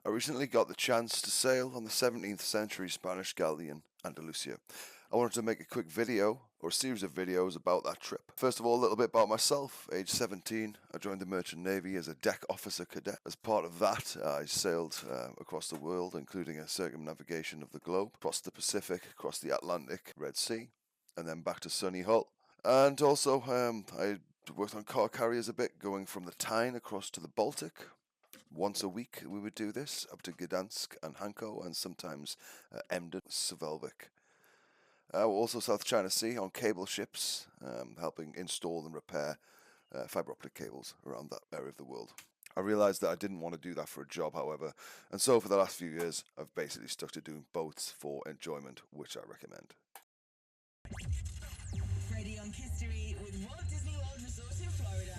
I recently got the chance to sail on the 17th century Spanish Galeon Andalucia. I wanted to make a quick video, or a series of videos about that trip. First of all, a little bit about myself. Age 17, I joined the Merchant Navy as a deck officer cadet. As part of that, I sailed across the world, including a circumnavigation of the globe, across the Pacific, across the Atlantic, Red Sea, and then back to sunny Hull. And also, I worked on car carriers a bit, going from the Tyne across to the Baltic. Once a week we would do this, up to Gdansk and Hanko, and sometimes Emden, Svelvik. Also South China Sea on cable ships, helping install and repair fibre optic cables around that area of the world. I realised that I didn't want to do that for a job, however, and so for the last few years I've basically stuck to doing boats for enjoyment, which I recommend. Freddie on History with Walt Disney World Resort in Florida.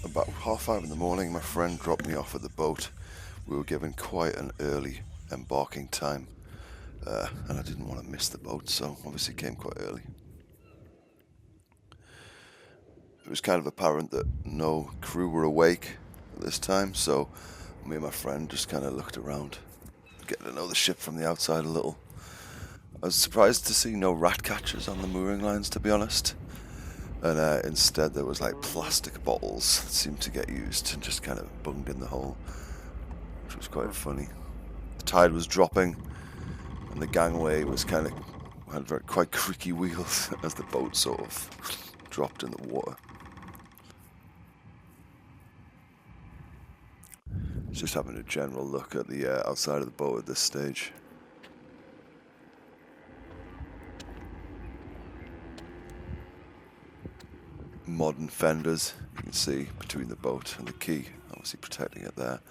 About 5:30 in the morning, my friend dropped me off at the boat. We were given quite an early embarking time, and I didn't want to miss the boat, so obviously came quite early. It was kind of apparent that no crew were awake at this time, so me and my friend just kind of looked around, getting to know the ship from the outside a little. I was surprised to see no rat catchers on the mooring lines, to be honest. And instead there was like plastic bottles that seemed to get used and just kind of bunged in the hole, which was quite funny. The tide was dropping and the gangway was had quite creaky wheels as the boat sort of dropped in the water. Just having a general look at the outside of the boat at this stage. Modern fenders, you can see between the boat and the quay, obviously protecting it there.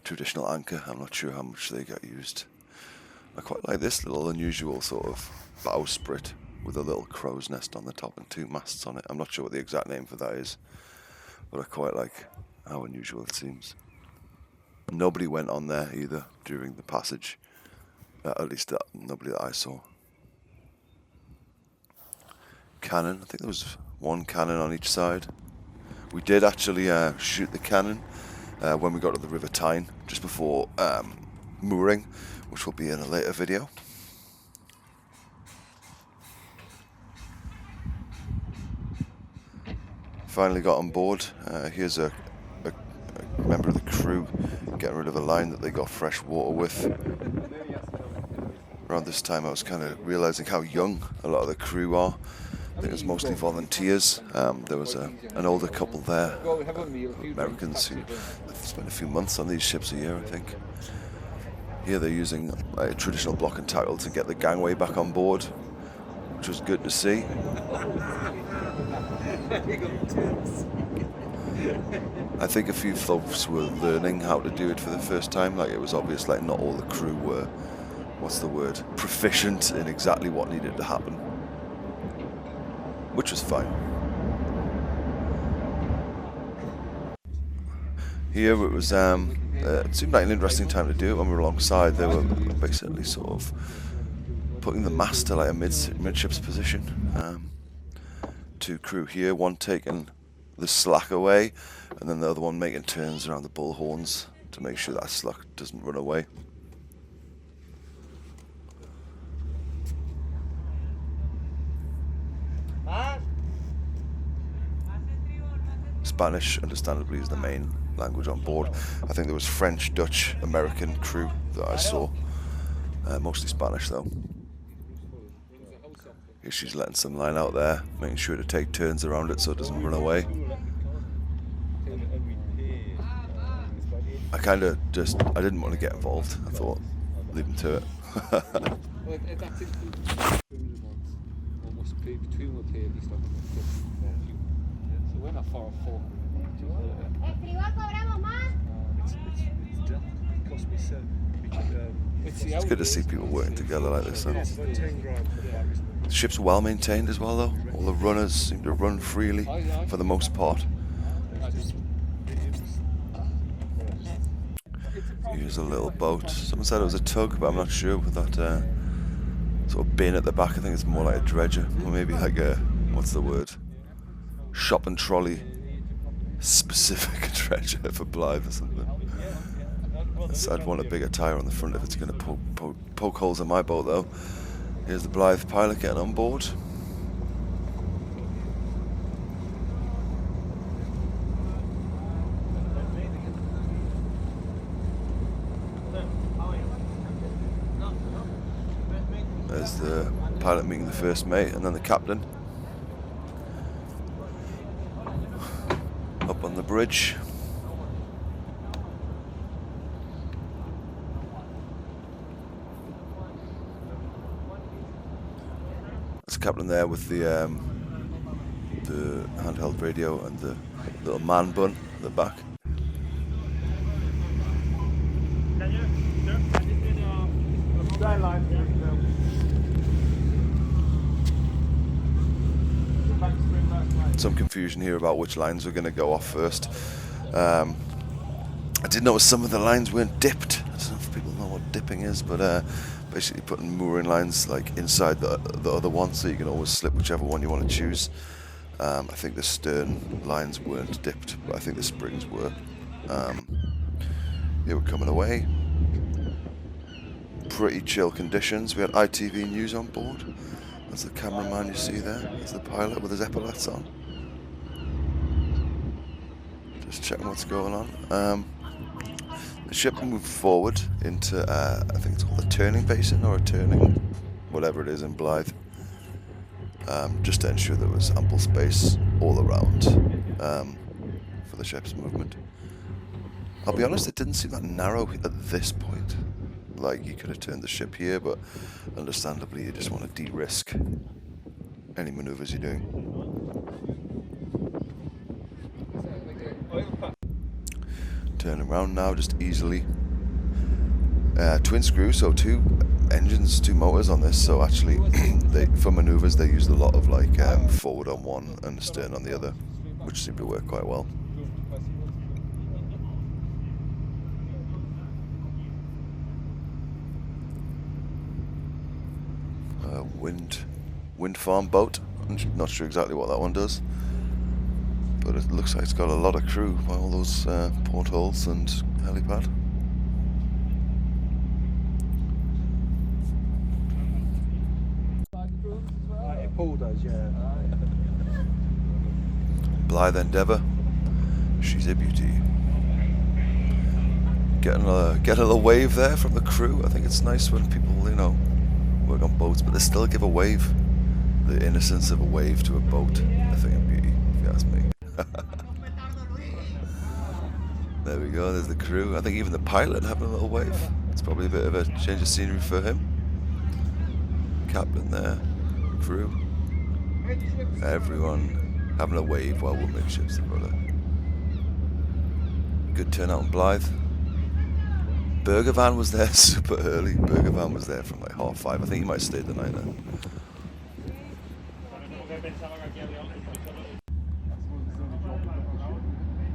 Traditional anchor, I'm not sure how much they got used. I quite like this little unusual sort of bowsprit with a little crow's nest on the top and two masts on it. I'm not sure what the exact name for that is, but I quite like how unusual it seems. Nobody went on there either during the passage, at least nobody that I saw. Cannon, I think there was one cannon on each side. We did actually shoot the cannon when we got to the River Tyne, just before mooring, which will be in a later video. Finally got on board. Here's a member of the crew getting rid of a line that they got fresh water with. Around this time I was kind of realising how young a lot of the crew are. I think it was mostly volunteers. There was an older couple there, Americans who spent a few months on these ships a year, I think. Here they're using a traditional block and tackle to get the gangway back on board, which was good to see. I think a few folks were learning how to do it for the first time. Like, it was obvious, like, not all the crew were, proficient in exactly what needed to happen, which was fine. Here it was, it seemed like an interesting time to do it. When we were alongside, they were basically sort of putting the mast to like a midships position. Two crew here, one taking the slack away, and then the other one making turns around the bull horns to make sure that slack doesn't run away. Spanish, understandably, is the main language on board. I think there was French, Dutch, American crew that I saw. Mostly Spanish, though. Here she's letting some line out there, making sure to take turns around it so it doesn't run away. I didn't want to get involved. I thought, leave them to it. It's good to see people working together like this, though. The ship's well maintained as well, though. All the runners seem to run freely for the most part. Here's a little boat. Someone said it was a tug, but I'm not sure with that sort of bin at the back. I think it's more like a dredger, or maybe like a, what's the word? Shop and trolley specific dredger for Blyth or something. I'd want a bigger tyre on the front if it's going to poke holes in my boat, though. Here's the Blyth pilot getting on board. There's the pilot meeting the first mate, and then the captain. Up on the bridge. There's the captain there with the handheld radio and the little man bun at the back. Some confusion here about which lines were going to go off first. I did notice some of the lines weren't dipped. I don't know if people know what dipping is, but basically putting mooring lines like inside the other one, so you can always slip whichever one you want to choose. I think the stern lines weren't dipped, but I think the springs were. Here we're coming away. Pretty chill conditions. We had ITV News on board. That's the cameraman you see there. There's the pilot with his epaulets on. Just checking what's going on. The ship moved forward into, I think it's called a turning basin or a turning, whatever it is in Blyth. Just to ensure there was ample space all around for the ship's movement. I'll be honest, it didn't seem that narrow at this point. Like, you could have turned the ship here, but understandably you just want to de-risk any maneuvers you're doing. Turning around now, just easily. Twin screw, so 2 engines, 2 motors on this, so actually for maneuvers they used a lot of like forward on one and stern on the other, which seemed to work quite well. Wind farm boat. I'm not sure exactly what that one does, but it looks like it's got a lot of crew by all those portholes and helipad. Paul does, yeah. Blyth Endeavour. She's a beauty. Getting a little wave there from the crew. I think it's nice when people, you know, work on boats, but they still give a wave. The innocence of a wave to a boat, I think, of beauty, if you ask me. There we go, there's the crew. I think even the pilot having a little wave. It's probably a bit of a change of scenery for him. Captain there, crew. Everyone having a wave while we're midships, brother. Good turnout on Blyth. Burger van was there super early. Burger van was there from like 5:30. I think he might have stayed the night there.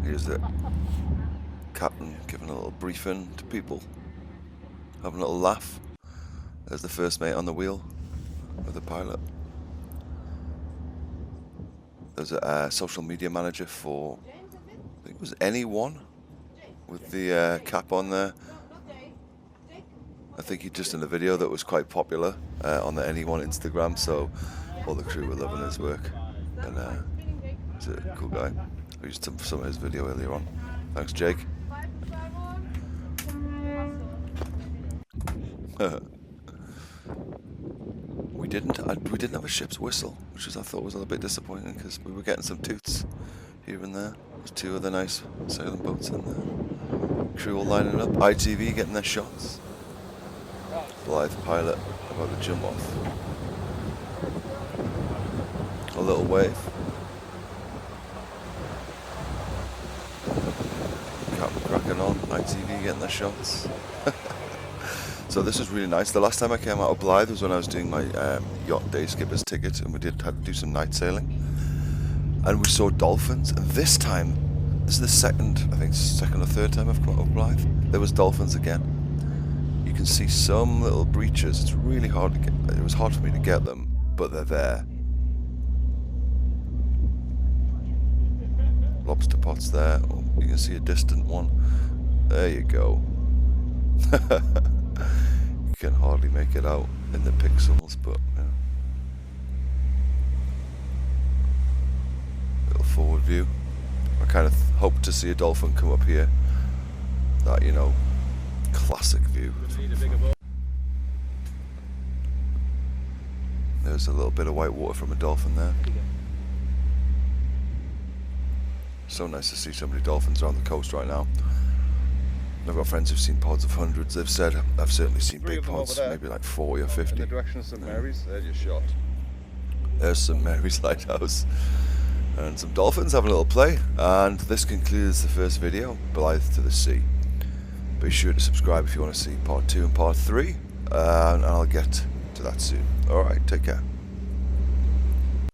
Here's the captain giving a little briefing to people, having a little laugh. There's the first mate on the wheel with the pilot. There's a social media manager for, I think it was Anyone, with the cap on there. I think he just in a video that was quite popular on the Anyone Instagram, so all the crew were loving his work. And he's a cool guy. I used some of his video earlier on. Thanks, Jake. We didn't have a ship's whistle, which I thought was a little bit disappointing because we were getting some toots here and there. There's 2 other nice sailing boats in there. Crew all lining up. ITV getting their shots. Blyth pilot about to jump off. A little wave. Captain cracking on. ITV getting their shots. So this was really nice. The last time I came out of Blyth was when I was doing my yacht day skipper's ticket, and we had to do some night sailing. And we saw dolphins. And this time, this is the second or third time I've come out of Blyth. There was dolphins again. You can see some little breaches. It's really hard to get. It was hard for me to get them, but they're there. Lobster pots there. Oh, you can see a distant one. There you go. You can hardly make it out in the pixels, but yeah. Little forward view. I kind of hope to see a dolphin come up here. That, you know, classic view. There's a little bit of white water from a dolphin there. So nice to see so many dolphins around the coast right now. I've got friends who've seen pods of hundreds. They've said I've certainly seen big pods, maybe like 40 or 50. In the direction of St Mary's, there's your shot. There's St Mary's Lighthouse. And some dolphins having a little play. And this concludes the first video, Blyth to the Sea. Be sure to subscribe if you want to see part 2 and part 3. And I'll get to that soon. Alright, take care.